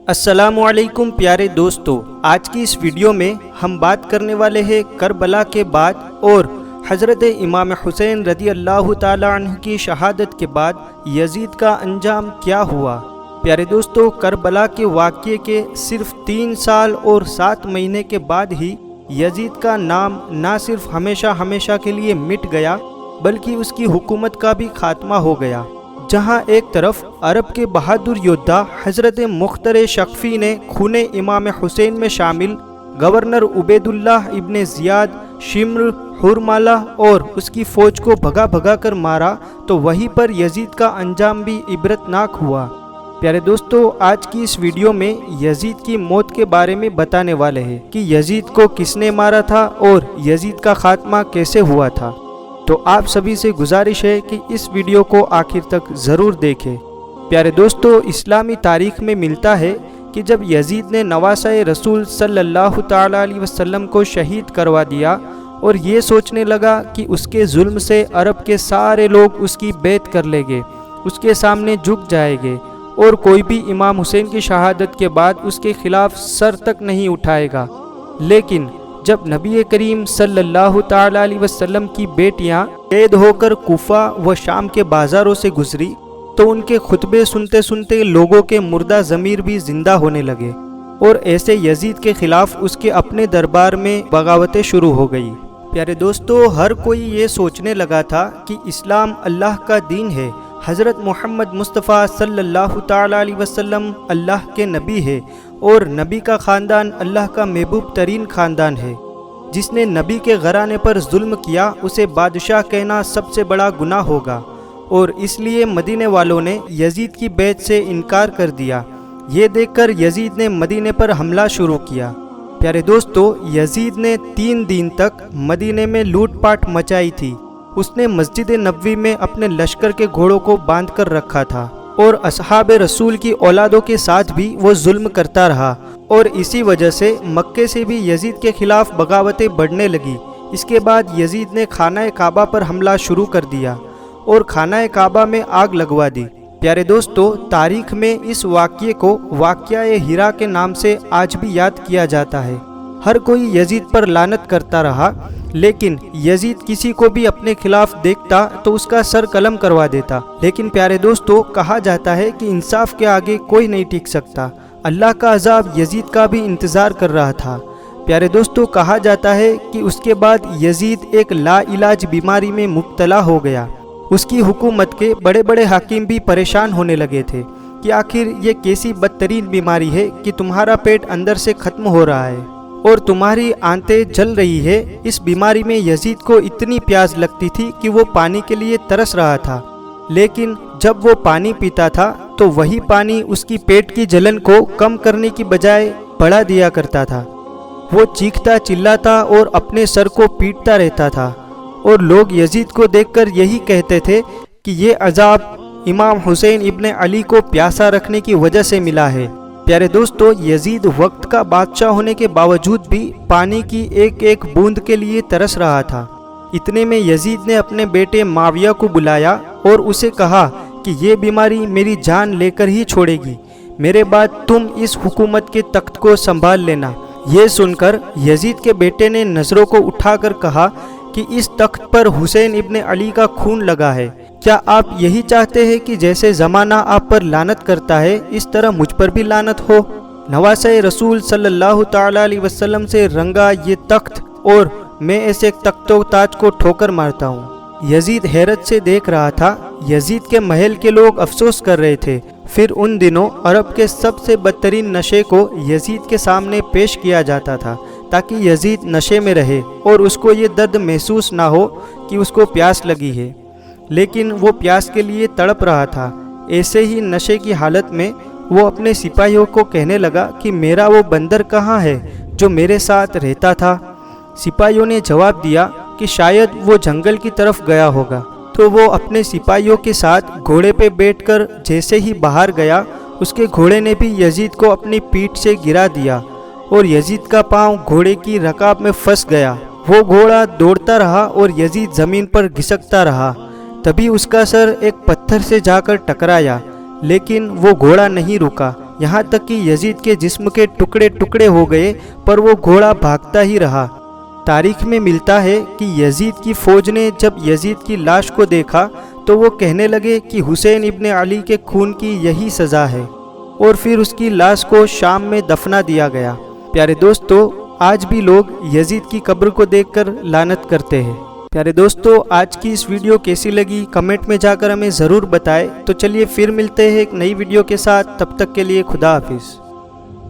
السلام علیکم پیارے دوستو، آج کی اس ویڈیو میں ہم بات کرنے والے ہیں کربلا کے بعد اور حضرت امام حسین رضی اللہ تعالی عنہ کی شہادت کے بعد یزید کا انجام کیا ہوا۔ پیارے دوستو، کربلا کے واقعے کے صرف 3 سال اور 7 مہینے کے بعد ہی یزید کا نام نہ صرف ہمیشہ کے لیے مٹ گیا بلکہ اس کی حکومت کا بھی خاتمہ ہو گیا۔ جہاں ایک طرف عرب کے بہادر یودھا حضرت مختار شقفی نے خون امام حسین میں شامل گورنر عبید اللہ ابن زیاد، شمر، حرملہ اور اس کی فوج کو بھگا کر مارا، تو وہیں پر یزید کا انجام بھی عبرتناک ہوا۔ پیارے دوستو، آج کی اس ویڈیو میں یزید کی موت کے بارے میں بتانے والے ہیں کہ یزید کو کس نے مارا تھا اور یزید کا خاتمہ کیسے ہوا تھا۔ تو آپ سبھی سے گزارش ہے کہ اس ویڈیو کو آخر تک ضرور دیکھیں۔ پیارے دوستو، اسلامی تاریخ میں ملتا ہے کہ جب یزید نے نواسہ رسول صلی اللہ تعالی علیہ وسلم کو شہید کروا دیا اور یہ سوچنے لگا کہ اس کے ظلم سے عرب کے سارے لوگ اس کی بیعت کر لیں گے، اس کے سامنے جھک جائیں گے اور کوئی بھی امام حسین کی شہادت کے بعد اس کے خلاف سر تک نہیں اٹھائے گا، لیکن جب نبی کریم صلی اللہ تعالی علیہ وسلم کی بیٹیاں قید ہو کر کوفہ و شام کے بازاروں سے گزری تو ان کے خطبے سنتے سنتے لوگوں کے مردہ ضمیر بھی زندہ ہونے لگے اور ایسے یزید کے خلاف اس کے اپنے دربار میں بغاوتیں شروع ہو گئی۔ پیارے دوستو، ہر کوئی یہ سوچنے لگا تھا کہ اسلام اللہ کا دین ہے، حضرت محمد مصطفیٰ صلی اللہ تعالی علیہ وسلم اللہ کے نبی ہے اور نبی کا خاندان اللہ کا محبوب ترین خاندان ہے۔ جس نے نبی کے گھرانے پر ظلم کیا اسے بادشاہ کہنا سب سے بڑا گناہ ہوگا، اور اس لیے مدینے والوں نے یزید کی بیعت سے انکار کر دیا۔ یہ دیکھ کر یزید نے مدینے پر حملہ شروع کیا۔ پیارے دوستو، یزید نے 3 دن تک مدینے میں لوٹ پاٹ مچائی تھی۔ اس نے مسجد نبوی میں اپنے لشکر کے گھوڑوں کو باندھ کر رکھا تھا اور اصحاب رسول کی اولادوں کے ساتھ بھی وہ ظلم کرتا رہا، اور اسی وجہ سے مکے سے بھی یزید کے خلاف بغاوتیں بڑھنے لگی۔ اس کے بعد یزید نے خانہ کعبہ پر حملہ شروع کر دیا اور خانہ کعبہ میں آگ لگوا دی۔ پیارے دوستو، تاریخ میں اس واقعے کو واقعہ ہیرا کے نام سے آج بھی یاد کیا جاتا ہے۔ ہر کوئی یزید پر لعنت کرتا رہا، لیکن یزید کسی کو بھی اپنے خلاف دیکھتا تو اس کا سر قلم کروا دیتا۔ لیکن پیارے دوستو، کہا جاتا ہے کہ انصاف کے آگے کوئی نہیں ٹک سکتا۔ اللہ کا عذاب یزید کا بھی انتظار کر رہا تھا۔ پیارے دوستو، کہا جاتا ہے کہ اس کے بعد یزید ایک لا علاج بیماری میں مبتلا ہو گیا۔ اس کی حکومت کے بڑے حاکم بھی پریشان ہونے لگے تھے کہ آخر یہ کیسی بدترین بیماری ہے کہ تمہارا پیٹ اندر سے ختم ہو رہا ہے اور تمہاری آنتیں جل رہی ہے۔ اس بیماری میں یزید کو اتنی پیاس لگتی تھی کہ وہ پانی کے لیے ترس رہا تھا، لیکن جب وہ پانی پیتا تھا تو وہی پانی اس کی پیٹ کی جلن کو کم کرنے کی بجائے بڑھا دیا کرتا تھا۔ وہ چیختا چلاتا اور اپنے سر کو پیٹتا رہتا تھا، اور لوگ یزید کو دیکھ کر یہی کہتے تھے کہ یہ عذاب امام حسین ابن علی کو پیاسا رکھنے کی وجہ سے ملا ہے۔ پیارے دوستو، یزید وقت کا بادشاہ ہونے کے باوجود بھی پانی کی ایک بوند کے لیے ترس رہا تھا۔ اتنے میں یزید نے اپنے بیٹے معاویہ کو بلایا اور اسے کہا کہ یہ بیماری میری جان لے کر ہی چھوڑے گی، میرے بعد تم اس حکومت کے تخت کو سنبھال لینا۔ یہ سن کر یزید کے بیٹے نے نظروں کو اٹھا کر کہا کہ اس تخت پر حسین ابن علی کا خون لگا ہے۔ کیا آپ یہی چاہتے ہیں کہ جیسے زمانہ آپ پر لعنت کرتا ہے اس طرح مجھ پر بھی لعنت ہو؟ نواسہ رسول صلی اللہ تعالی علیہ وسلم سے رنگا یہ تخت اور میں ایسے تخت و تاج کو ٹھوکر مارتا ہوں۔ یزید حیرت سے دیکھ رہا تھا۔ یزید کے محل کے لوگ افسوس کر رہے تھے۔ پھر ان دنوں عرب کے سب سے بدترین نشے کو یزید کے سامنے پیش کیا جاتا تھا تاکہ یزید نشے میں رہے اور اس کو یہ درد محسوس نہ ہو کہ اس کو پیاس لگی ہے، لیکن وہ پیاس کے لیے تڑپ رہا تھا۔ ایسے ہی نشے کی حالت میں وہ اپنے سپاہیوں کو کہنے لگا کہ میرا وہ بندر کہاں ہے جو میرے ساتھ رہتا تھا؟ سپاہیوں نے جواب دیا کہ شاید وہ جنگل کی طرف گیا ہوگا۔ تو وہ اپنے سپاہیوں کے ساتھ گھوڑے پہ بیٹھ کر جیسے ہی باہر گیا، اس کے گھوڑے نے بھی یزید کو اپنی پیٹھ سے گرا دیا اور یزید کا پاؤں گھوڑے کی رکاب میں پھنس گیا۔ وہ گھوڑا دوڑتا رہا اور یزید زمین پر گھسکتا رہا۔ تبھی اس کا سر ایک پتھر سے جا کر ٹکرایا، لیکن وہ گھوڑا نہیں رکا۔ یہاں تک کہ یزید کے جسم کے ٹکڑے ٹکڑے ہو گئے، پر وہ گھوڑا بھاگتا ہی رہا۔ تاریخ میں ملتا ہے کہ یزید کی فوج نے جب یزید کی لاش کو دیکھا تو وہ کہنے لگے کہ حسین ابن علی کے خون کی یہی سزا ہے، اور پھر اس کی لاش کو شام میں دفنا دیا گیا۔ پیارے دوستو، آج بھی لوگ یزید کی قبر کو دیکھ کر لعنت کرتے ہیں۔ پیارے دوستو، آج کی اس ویڈیو کیسی لگی کمنٹ میں جا کر ہمیں ضرور بتائیں۔ تو چلیے پھر ملتے ہیں ایک نئی ویڈیو کے ساتھ، تب تک کے لیے خدا حافظ۔